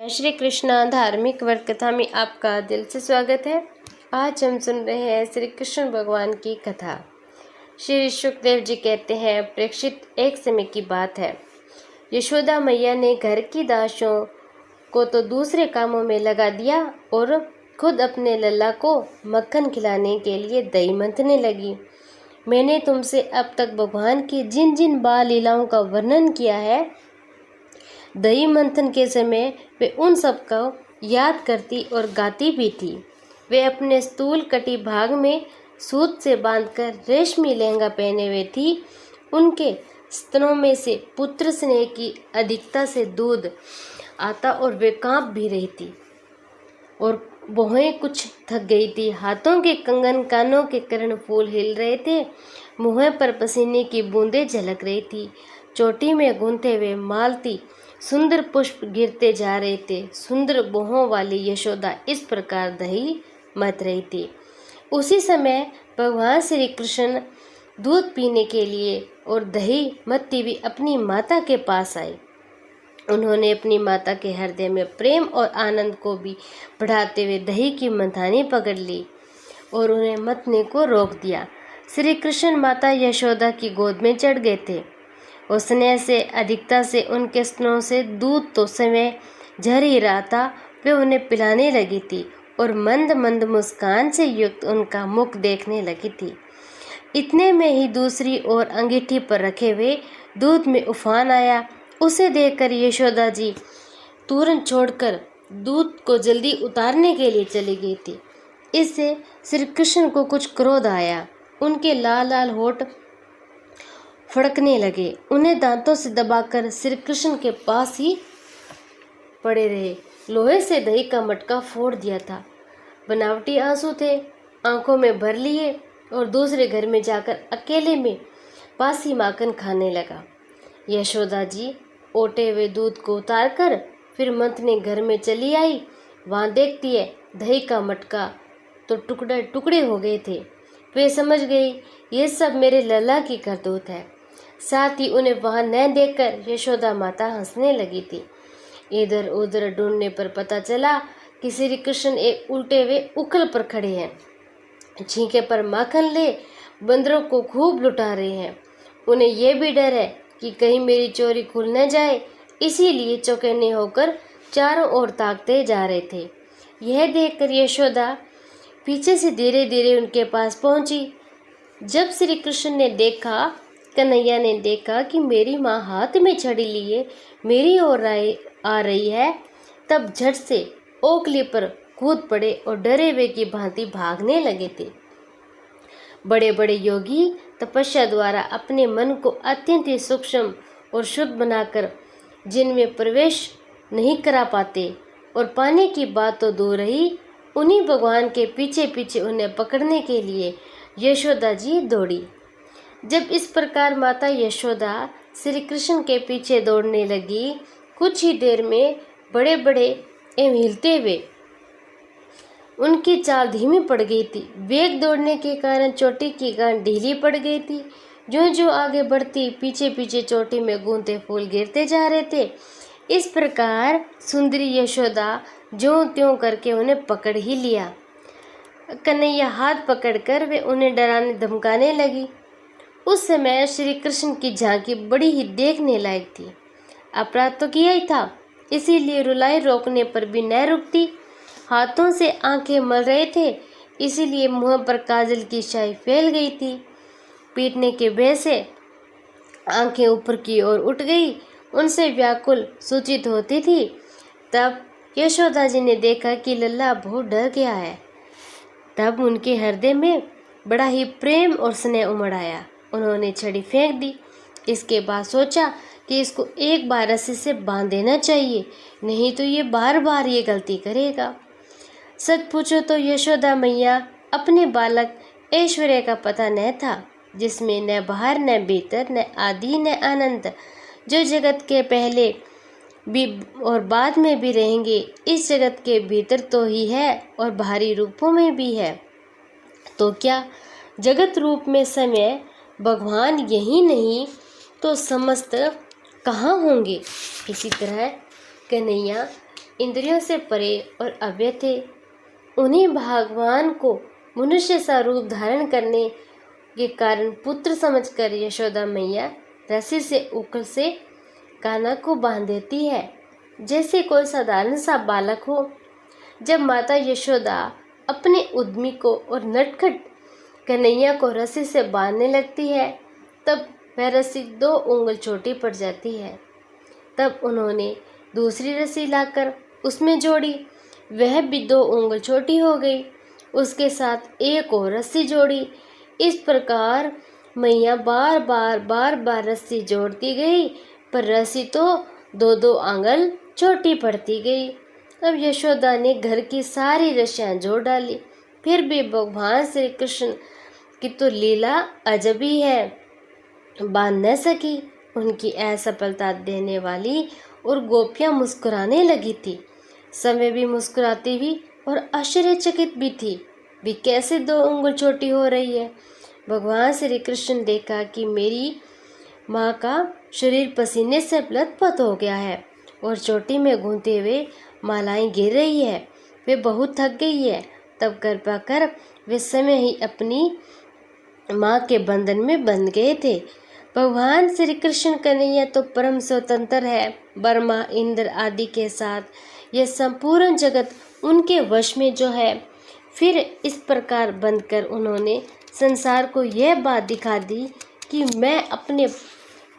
श्री कृष्णा धार्मिक वर्ग कथा में आपका दिल से स्वागत है। आज हम सुन रहे हैं श्री कृष्ण भगवान की कथा। श्री सुखदेव जी कहते हैं, प्रेक्षित, एक समय की बात है, यशोदा मैया ने घर की दासियों को तो दूसरे कामों में लगा दिया और खुद अपने लल्ला को मक्खन खिलाने के लिए दही मंथने लगी। मैंने तुमसे अब तक भगवान की जिन जिन बाल लीलाओं का वर्णन किया है, दही मंथन के समय वे उन सब को याद करती और गाती भी थी। वे अपने स्थूल कटी भाग में सूत से बांधकर रेशमी लहंगा पहने हुए थी। उनके स्तनों में से पुत्र स्नेह की अधिकता से दूध आता और वे कांप भी रही थी और भौहें कुछ थक गई थी। हाथों के कंगन, कानों के कर्ण फूल हिल रहे थे। मुँह पर पसीने की बूंदें झलक रही थी। चोटी में गूंथे हुए मालती सुंदर पुष्प गिरते जा रहे थे। सुंदर बोहों वाली यशोदा इस प्रकार दही मथ रही थी। उसी समय भगवान श्री कृष्ण दूध पीने के लिए और दही मथती हुई अपनी माता के पास आए। उन्होंने अपनी माता के हृदय में प्रेम और आनंद को भी बढ़ाते हुए दही की मंथानी पकड़ ली और उन्हें मथने को रोक दिया। श्री कृष्ण माता यशोदा की गोद में चढ़ गए थे और स्नेह से अधिकता से उनके स्तनों से दूध तो समय झर ही रहा था। वे उन्हें पिलाने लगी थी और मंद मंद मुस्कान से युक्त उनका मुख देखने लगी थी। इतने में ही दूसरी ओर अंगीठी पर रखे हुए दूध में उफान आया। उसे देखकर यशोदा जी तुरंत छोड़कर दूध को जल्दी उतारने के लिए चली गई थी। इससे श्री कृष्ण को कुछ क्रोध आया। उनके लाल लाल होठ फड़कने लगे। उन्हें दांतों से दबाकर श्री कृष्ण के पास ही पड़े रहे। लोहे से दही का मटका फोड़ दिया था। बनावटी आंसू थे, आंखों में भर लिए और दूसरे घर में जाकर अकेले में बासी माखन खाने लगा। यशोदा जी ओटे हुए दूध को उतारकर फिर मंथने घर में चली आई। वहां देखती है दही का मटका तो टुकड़े टुकड़े हो गए थे। वे समझ गई ये सब मेरे लल्ला की करतूत है। साथ ही उन्हें वहां न देखकर यशोदा माता हंसने लगी थी। इधर उधर ढूंढने पर पता चला कि श्री कृष्ण एक उल्टे हुए उखल पर खड़े हैं। छींके पर माखन ले बंदरों को खूब लुटा रहे हैं। उन्हें यह भी डर है कि कहीं मेरी चोरी खुल न जाए, इसीलिए चौकन्ने होकर चारों ओर ताकते जा रहे थे। यह देखकर यशोदा पीछे से धीरे धीरे उनके पास पहुंची। जब श्री कृष्ण ने देखा, कन्हैया ने देखा कि मेरी माँ हाथ में छड़ी लिए मेरी ओर आ रही है, तब झट से ओखली पर कूद पड़े और डरे हुए की भांति भागने लगे थे। बड़े बड़े योगी तपस्या द्वारा अपने मन को अत्यंत ही सूक्ष्म और शुद्ध बनाकर जिनमें प्रवेश नहीं करा पाते और पाने की बात तो दूर रही, उन्हीं भगवान के पीछे पीछे उन्हें पकड़ने के लिए यशोदा जी दौड़ी। जब इस प्रकार माता यशोदा श्री कृष्ण के पीछे दौड़ने लगी, कुछ ही देर में बड़े बड़े एवं हिलते हुए उनकी चाल धीमी पड़ गई थी। वेग दौड़ने के कारण चोटी की गांठ ढीली पड़ गई थी। जो जो आगे बढ़ती, पीछे पीछे चोटी में गूंथे फूल गिरते जा रहे थे। इस प्रकार सुंदरी यशोदा ज्यों त्यों करके उन्हें पकड़ ही लिया। कन्हैया हाथ पकड़कर वे उन्हें डराने धमकाने लगी। उस समय श्री कृष्ण की झांकी बड़ी ही देखने लायक थी। अपराध तो किया ही था, इसीलिए रुलाई रोकने पर भी न रुकती। हाथों से आंखें मल रहे थे, इसीलिए मुंह पर काजल की स्याही फैल गई थी। पीटने के भय से आंखें ऊपर की ओर उठ गई, उनसे व्याकुल सूचित होती थी। तब यशोदा जी ने देखा कि लल्ला बहुत डर गया है। तब उनके हृदय में बड़ा ही प्रेम और स्नेह उमड़ आया। उन्होंने छड़ी फेंक दी। इसके बाद सोचा कि इसको एक बार रस्सी से बांध देना चाहिए, नहीं तो ये बार बार ये गलती करेगा। सच पूछो तो यशोदा मैया अपने बालक ऐश्वर्य का पता न था, जिसमें न बाहर न भीतर, न आदि न अनंत, जो जगत के पहले भी और बाद में भी रहेंगे, इस जगत के भीतर तो ही है और बाहरी रूपों में भी है। तो क्या जगत रूप में समय भगवान यही नहीं तो समस्त कहाँ होंगे। इसी तरह कन्हैया इंद्रियों से परे और अव्यय थे। उन्हीं भगवान को मनुष्य सा रूप धारण करने के कारण पुत्र समझकर यशोदा मैया रस्सी से उखल से कान्हा को बांध देती है, जैसे कोई साधारण सा बालक हो। जब माता यशोदा अपने उद्यमी को और नटखट कन्हैया को रस्सी से बांधने लगती है, तब वह रस्सी 2 उंगल छोटी पड़ जाती है। तब उन्होंने दूसरी रस्सी लाकर उसमें जोड़ी, वह भी 2 उंगल छोटी हो गई। उसके साथ एक और रस्सी जोड़ी। इस प्रकार मैया बार बार रस्सी जोड़ती गई, पर रस्सी तो 2 आंगल छोटी पड़ती गई। अब यशोदा ने घर की सारी रस्सियां जोड़ डाली, फिर भी भगवान श्री कृष्ण की तो लीला अजब ही है, बांध न सकी। उनकी असफलता देने वाली और गोपियां मुस्कुराने लगी थी। समय भी मुस्कुराती हुई और आश्चर्यचकित भी थी, भी कैसे 2 उंगल छोटी हो रही है। भगवान श्री कृष्ण देखा कि मेरी माँ का शरीर पसीने से लथपथ हो गया है और चोटी में गूंथे हुए मालाएं गिर रही है, वे बहुत थक गई है। तब कृपा कर वे समय ही अपनी माँ के बंधन में बंध गए थे। भगवान श्री कृष्ण कन्हैया तो परम स्वतंत्र है। ब्रह्मा इंद्र आदि के साथ यह संपूर्ण जगत उनके वश में जो है। फिर इस प्रकार बंधकर उन्होंने संसार को यह बात दिखा दी कि मैं अपने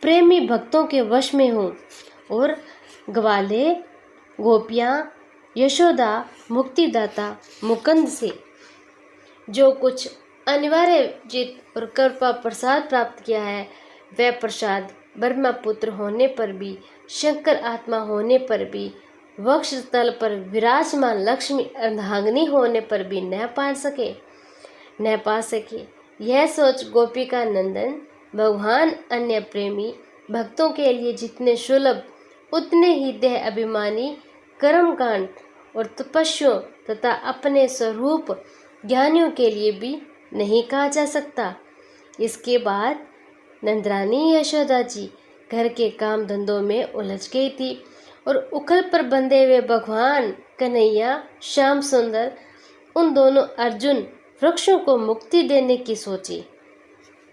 प्रेमी भक्तों के वश में हूँ। और ग्वाले गोपियाँ यशोदा मुक्तिदाता मुकुंद से जो कुछ अनिवार्य जित और कृपा प्रसाद प्राप्त किया है, वह प्रसाद ब्रह्मा पुत्र होने पर भी, शंकर आत्मा होने पर भी, वक्ष स्थल पर विराजमान लक्ष्मी अर्धांगिनी होने पर भी न पा सके। यह सोच गोपिका नंदन भगवान अन्य प्रेमी भक्तों के लिए जितने सुलभ, उतने ही देह अभिमानी कर्मकांड और तपस्वियों तथा अपने स्वरूप ज्ञानियों के लिए भी नहीं कहा जा सकता। इसके बाद नंदरानी यशोदा जी घर के काम धंधों में उलझ गई थी और उखल पर बंधे हुए भगवान कन्हैया श्याम सुंदर उन दोनों अर्जुन वृक्षों को मुक्ति देने की सोची,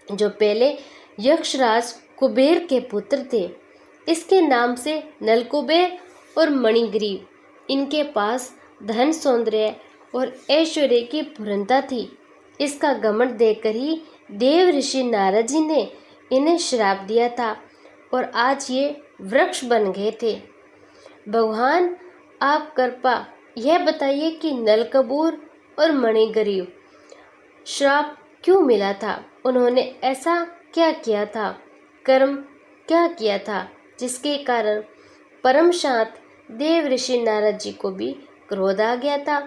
जो पहले यक्षराज कुबेर के पुत्र थे। इसके नाम से नलकुबेर और मणिग्रीव। इनके पास धन, सौंदर्य और ऐश्वर्य की पूर्णता थी। इसका घमंड देखकर ही देव ऋषि नारद जी ने इन्हें श्राप दिया था और आज ये वृक्ष बन गए थे। भगवान आप कृपा यह बताइए कि नलकबूर और मणिग्रीव श्राप क्यों मिला था? उन्होंने ऐसा क्या किया था, कर्म क्या किया था, जिसके कारण परम शांत देव ऋषि नारद जी को भी क्रोध आ गया था।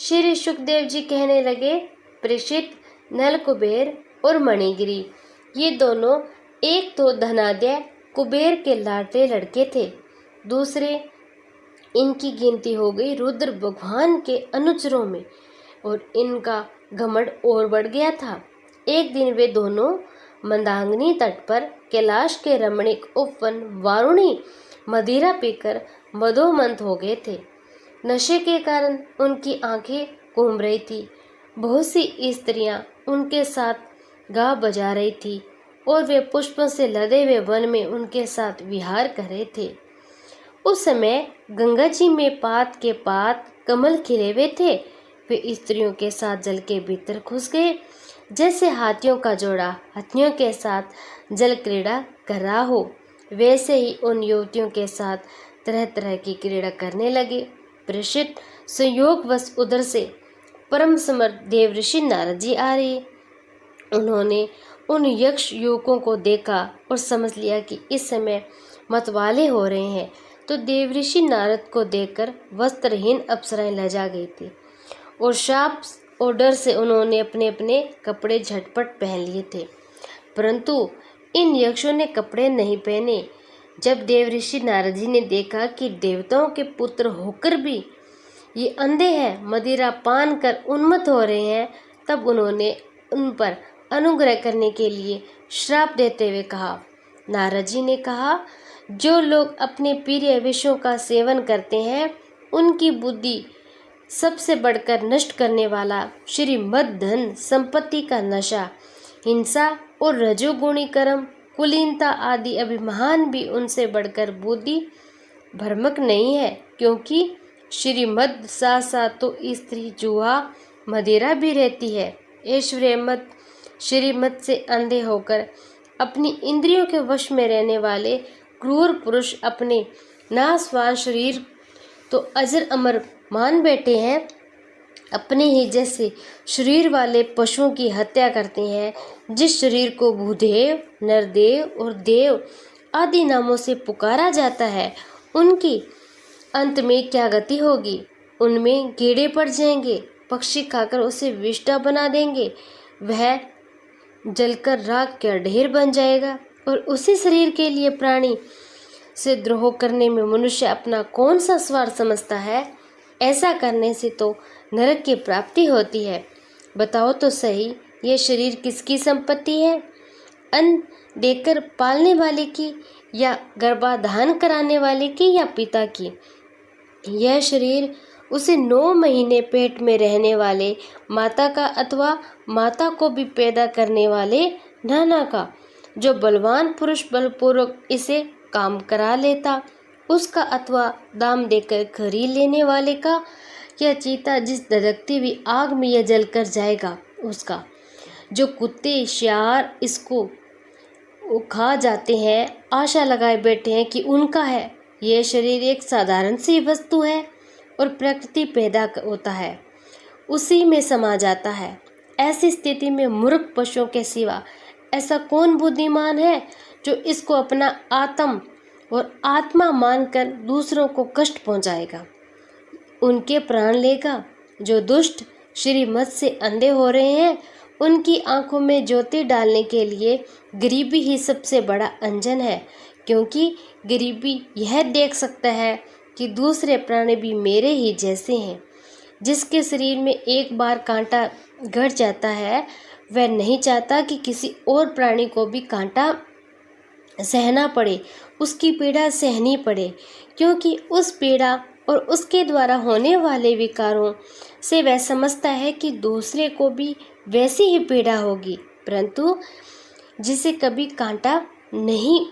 श्री सुखदेव जी कहने लगे, परीक्षित, नलकुबेर और मणिग्रीव ये दोनों एक तो धनाढ्य कुबेर के लाडले लड़के थे, दूसरे इनकी गिनती हो गई रुद्र भगवान के अनुचरों में और इनका घमंड और बढ़ गया था। एक दिन वे दोनों मंदाकिनी तट पर कैलाश के रमणीक उपवन वारुणी मदिरा पीकर मदोमंथ हो गए थे। नशे के कारण उनकी आंखें घूम रही थी। बहुत सी स्त्रियां उनके साथ गा बजा रही थी और वे पुष्पों से लदे हुए वन में उनके साथ विहार कर रहे थे। उस समय गंगा जी में पात के पात कमल खिले हुए थे। वे स्त्रियों के साथ जल के भीतर घुस गए, जैसे हाथियों का जोड़ा हाथियों के साथ जल क्रीड़ा कर रहा हो, वैसे ही उन युवतियों के साथ तरह तरह की क्रीड़ा करने लगे। परीक्षित, संयोगवश उधर से परम समर्थ देव ऋषि नारद जी आ रहे। उन्होंने उन यक्ष युवकों को देखा और समझ लिया कि इस समय मतवाले हो रहे हैं, तो देव ऋषि नारद को देखकर वस्त्रहीन अप्सराएं लजा गई थी और शाप और डर से उन्होंने अपने अपने कपड़े झटपट पहन लिए थे, परंतु इन यक्षों ने कपड़े नहीं पहने। जब देव ऋषि नारद जी ने देखा कि देवताओं के पुत्र होकर भी ये अंधे हैं, मदिरा पान कर उन्मत्त हो रहे हैं, तब उन्होंने उन पर अनुग्रह करने के लिए श्राप देते हुए कहा। नारद जी ने कहा, जो लोग अपने प्रिय विषयों का सेवन करते हैं उनकी बुद्धि सबसे बढ़कर नष्ट करने वाला श्रीमद् धन संपत्ति का नशा, हिंसा और रजोगुणी कर्म, कुलीनता आदि अभिमान भी उनसे बढ़कर बुद्धि भ्रमक नहीं है, क्योंकि श्रीमद् साथ साथ तो स्त्री, जुआ, मदिरा भी रहती है। ऐश्वर्यमत श्रीमत से अंधे होकर अपनी इंद्रियों के वश में रहने वाले क्रूर पुरुष अपने नासवान शरीर तो अजर अमर मान बैठे हैं, अपने ही जैसे शरीर वाले पशुओं की हत्या करते हैं। जिस शरीर को भूदेव, नरदेव और देव आदि नामों से पुकारा जाता है, उनकी अंत में क्या गति होगी? उनमें कीड़े पड़ जाएंगे, पक्षी खाकर उसे विष्ठा बना देंगे, वह जलकर राख का ढेर बन जाएगा। और उसी शरीर के लिए प्राणी से द्रोह करने में मनुष्य अपना कौन सा स्वार्थ समझता है? ऐसा करने से तो नरक की प्राप्ति होती है। बताओ तो सही, ये शरीर किसकी संपत्ति है? अन्न देकर पालने वाले की, या गर्भाधान कराने वाले की, या पिता की? यह शरीर उसे 9 महीने पेट में रहने वाले माता का, अथवा माता को भी पैदा करने वाले नाना का, जो बलवान पुरुष बलपूर्वक इसे काम करा लेता उसका, अथवा दाम देकर खरीद लेने वाले का, या चीता जिस धधकती हुई आग में यह जलकर जाएगा उसका, जो कुत्ते शियार इसको खा जाते हैं, आशा लगाए बैठे हैं कि उनका है। यह शरीर एक साधारण सी वस्तु है और प्रकृति पैदा होता है, उसी में समा जाता है। ऐसी स्थिति में मूर्ख पशुओं के सिवा ऐसा कौन बुद्धिमान है जो इसको अपना आत्म और आत्मा मानकर दूसरों को कष्ट पहुंचाएगा, उनके प्राण लेगा? जो दुष्ट श्रीमत से अंधे हो रहे हैं, उनकी आंखों में ज्योति डालने के लिए गरीबी ही सबसे बड़ा अंजन है, क्योंकि गरीबी यह देख सकता है कि दूसरे प्राणी भी मेरे ही जैसे हैं। जिसके शरीर में एक बार कांटा गड़ जाता है, वह नहीं चाहता कि किसी और प्राणी को भी कांटा सहना पड़े, उसकी पीड़ा सहनी पड़े, क्योंकि उस पीड़ा और उसके द्वारा होने वाले विकारों से वह समझता है कि दूसरे को भी वैसी ही पीड़ा होगी। परंतु जिसे कभी कांटा नहीं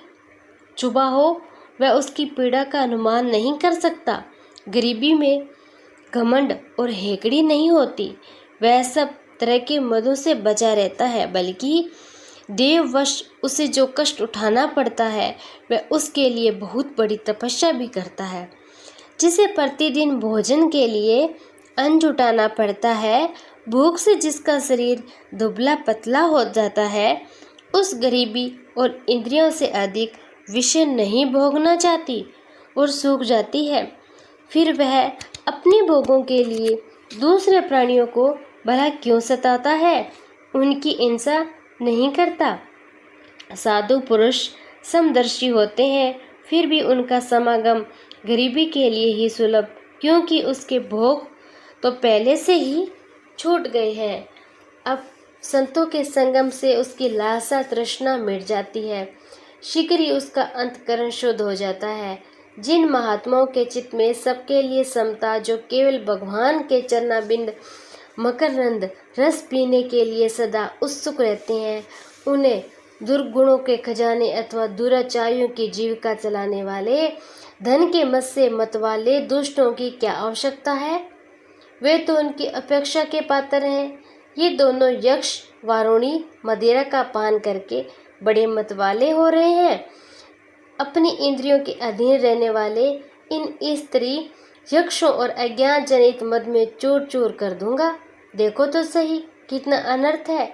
चुभा हो, वह उसकी पीड़ा का अनुमान नहीं कर सकता। गरीबी में घमंड और हेकड़ी नहीं होती, वह सब तरह के मदों से बचा रहता है, बल्कि देववश उसे जो कष्ट उठाना पड़ता है, वह उसके लिए बहुत बड़ी तपस्या भी करता है। जिसे प्रतिदिन भोजन के लिए अन्न जुटाना पड़ता है, भूख से जिसका शरीर दुबला पतला हो जाता है, उस गरीबी और इंद्रियों से अधिक विषय नहीं भोगना चाहती और सूख जाती है। फिर वह अपने भोगों के लिए दूसरे प्राणियों को भला क्यों सताता है? उनकी हिंसा नहीं करता। साधु पुरुष समदर्शी होते हैं, फिर भी उनका समागम गरीबी के लिए ही सुलभ, क्योंकि उसके भोग तो पहले से ही छूट गए हैं। अब संतों के संगम से उसकी लालसा तृष्णा मिट जाती है, शीघ्र ही उसका अंतकरण शुद्ध हो जाता है। जिन महात्माओं के चित्त में सबके लिए समता, जो केवल भगवान के चरणाबिंद मकरंद रस पीने के लिए सदा उत्सुक रहते हैं, उन्हें दुर्गुणों के खजाने अथवा दुराचारियों की जीविका चलाने वाले, धन के मद से मतवाले दुष्टों की क्या आवश्यकता है? वे तो उनकी अपेक्षा के पात्र हैं। ये दोनों यक्ष वारुणी मदिरा का पान करके बड़े मतवाले हो रहे हैं। अपनी इंद्रियों के अधीन रहने वाले इन स्त्री यक्षों और अज्ञान जनित मद में चूर चूर कर दूंगा। देखो तो सही कितना अनर्थ है।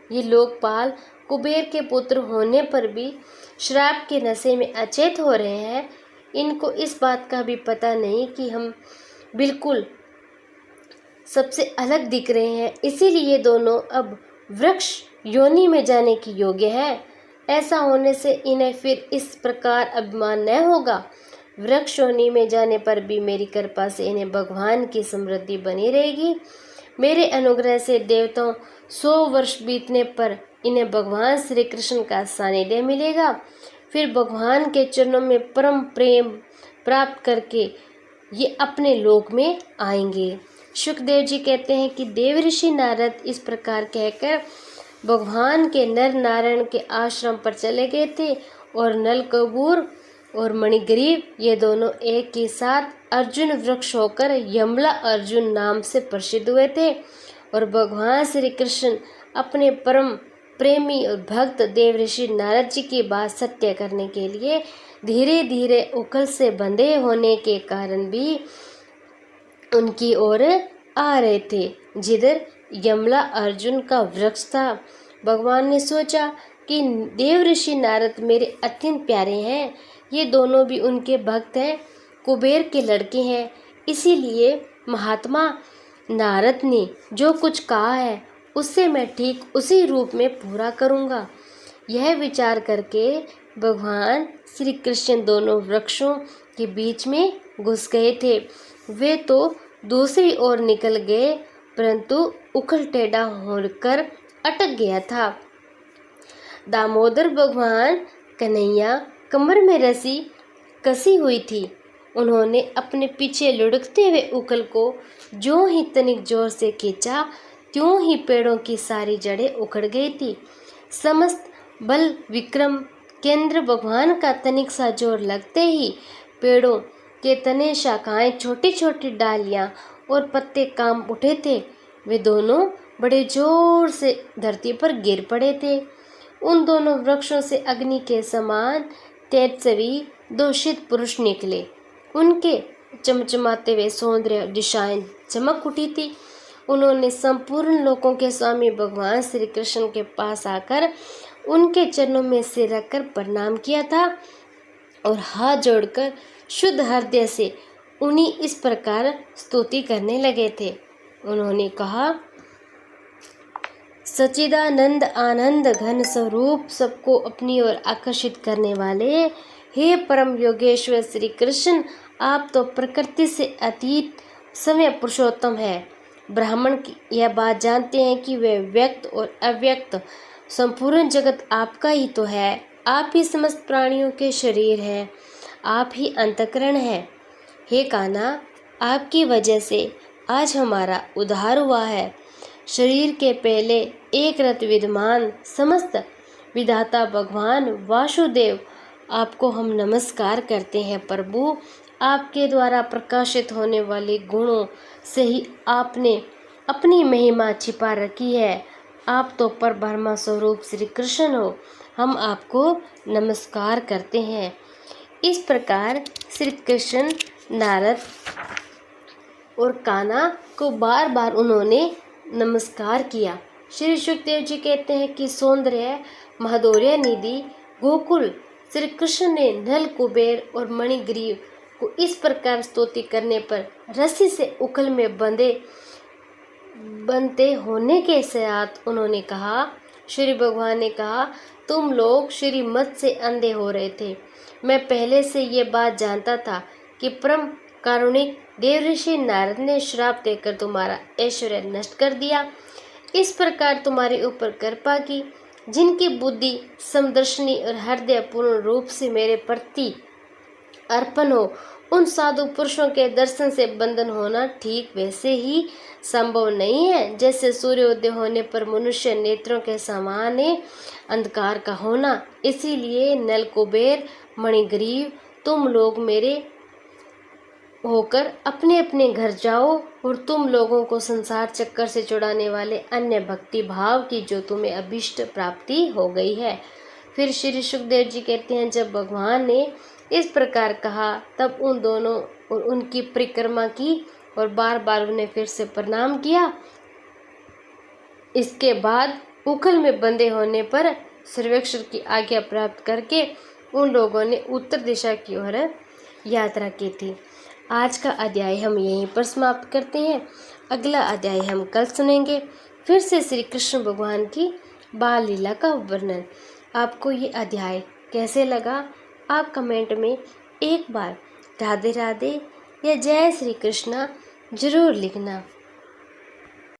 ये लोकपाल कुबेर के पुत्र होने पर भी श्राप के नशे में अचेत हो रहे हैं। इनको इस बात का भी पता नहीं कि हम बिल्कुल सबसे अलग दिख रहे हैं, इसीलिए दोनों अब वृक्ष योनि में जाने की योग्य हैं। ऐसा होने से इन्हें फिर इस प्रकार अभिमान न होगा। वृक्ष योनि में जाने पर भी मेरी कृपा से इन्हें भगवान की समृद्धि बनी रहेगी। मेरे अनुग्रह से देवताओं 100 वर्ष बीतने पर इन्हें भगवान श्री कृष्ण का सानिध्य मिलेगा। फिर भगवान के चरणों में परम प्रेम प्राप्त करके ये अपने लोक में आएंगे। शुकदेव जी कहते हैं कि देव ऋषि नारद इस प्रकार कहकर भगवान के नर नारायण के आश्रम पर चले गए थे और नलकबूर और मणिग्रीव ये दोनों एक ही साथ अर्जुन वृक्ष होकर यमला अर्जुन नाम से प्रसिद्ध हुए थे। और भगवान श्री कृष्ण अपने परम प्रेमी और भक्त देव ऋषि नारद जी की बात सत्य करने के लिए धीरे धीरे उखल से बंधे होने के कारण भी उनकी ओर आ रहे थे, जिधर यमला अर्जुन का वृक्ष था। भगवान ने सोचा कि देव ऋषि नारद मेरे अत्यंत प्यारे हैं, ये दोनों भी उनके भक्त हैं, कुबेर के लड़के हैं, इसीलिए महात्मा नारद ने जो कुछ कहा है उससे मैं ठीक उसी रूप में पूरा करूँगा। यह विचार करके भगवान श्री कृष्ण दोनों वृक्षों के बीच में घुस गए थे। वे तो दूसरी ओर निकल गए, परंतु उखल टेढ़ा होकर अटक गया था। दामोदर भगवान कन्हैया कमर में रस्सी कसी हुई थी। उन्होंने अपने पीछे लुढ़कते हुए उखल को जो ही तनिक जोर से खींचा, त्यों ही पेड़ों की सारी जड़ें उखड़ गई थी। समस्त बल विक्रम केंद्र भगवान का तनिक सा जोर लगते ही पेड़ों के तने, शाखाएं, छोटी छोटी डालियां और पत्ते कांप उठे थे। वे दोनों बड़े जोर से धरती पर गिर पड़े थे। उन दोनों वृक्षों से अग्नि के समान तेजस्वी दो शीत पुरुष निकले। उनके चमचमाते हुए सौंदर्य दिशाएं चमक उठी थी। उन्होंने संपूर्ण लोकों के स्वामी भगवान श्री कृष्ण के पास आकर उनके चरणों में सिर रखकर प्रणाम किया था और हाथ जोड़कर शुद्ध हृदय से उन्हीं इस प्रकार स्तुति करने लगे थे। उन्होंने कहा, सच्चिदानंद आनंद घन स्वरूप, सबको अपनी ओर आकर्षित करने वाले, हे परम योगेश्वर श्री कृष्ण, आप तो प्रकृति से अतीत समय पुरुषोत्तम है। ब्राह्मण यह बात जानते हैं कि वे व्यक्त और अव्यक्त संपूर्ण जगत आपका ही तो है। आप ही समस्त प्राणियों के शरीर है, आप ही अंतःकरण है। हे कान्हा, आपकी वजह से आज हमारा उद्धार हुआ है। शरीर के पहले एक रत विद्यमान समस्त विधाता भगवान वासुदेव, आपको हम नमस्कार करते हैं। प्रभु, आपके द्वारा प्रकाशित होने वाले गुणों से ही आपने अपनी महिमा छिपा रखी है। आप तो परब्रह्म स्वरूप श्री कृष्ण हो, हम आपको नमस्कार करते हैं। इस प्रकार श्री कृष्ण, नारद और कान्हा को बार बार उन्होंने नमस्कार किया। श्री सुखदेव जी कहते हैं कि सौंदर्य माधुर्य निधि गोकुल श्री कृष्ण ने नल, कुबेर और मणिग्रीव को इस प्रकार स्तुति करने पर रस्सी से उखल में बनते होने के साथ उन्होंने कहा, श्री भगवान ने कहा, तुम लोग श्रीमत से अंधे हो रहे थे। मैं पहले से ये बात जानता था कि परम कारुणिक देव ऋषि नारद ने श्राप देकर तुम्हारा ऐश्वर्य नष्ट कर दिया। इस प्रकार तुम्हारे ऊपर कृपा की। जिनकी बुद्धि समदर्शनी और हृदय पूर्ण रूप से मेरे प्रति अर्पण हो, उन साधु पुरुषों के दर्शन से बंधन होना ठीक वैसे ही संभव नहीं है जैसे सूर्योदय होने पर मनुष्य नेत्रों के समान अंधकार का होना। इसीलिए नल, कुबेर, मणिग्रीव, तुम लोग मेरे होकर अपने अपने घर जाओ और तुम लोगों को संसार चक्कर से छुड़ाने वाले अन्य भक्ति भाव की जो तुम्हें अभिष्ट प्राप्ति हो गई है। फिर श्री सुखदेव जी कहते हैं, जब भगवान ने इस प्रकार कहा तब उन दोनों और उनकी परिक्रमा की और बार बार उन्हें फिर से प्रणाम किया। इसके बाद उखल में बंधे होने पर सर्वेक्षण की आज्ञा प्राप्त करके उन लोगों ने उत्तर दिशा की ओर यात्रा की थी। आज का अध्याय हम यहीं पर समाप्त करते हैं। अगला अध्याय हम कल सुनेंगे, फिर से श्री कृष्ण भगवान की बाल लीला का वर्णन। आपको ये अध्याय कैसे लगा, आप कमेंट में एक बार राधे राधे या जय श्री कृष्णा जरूर लिखना।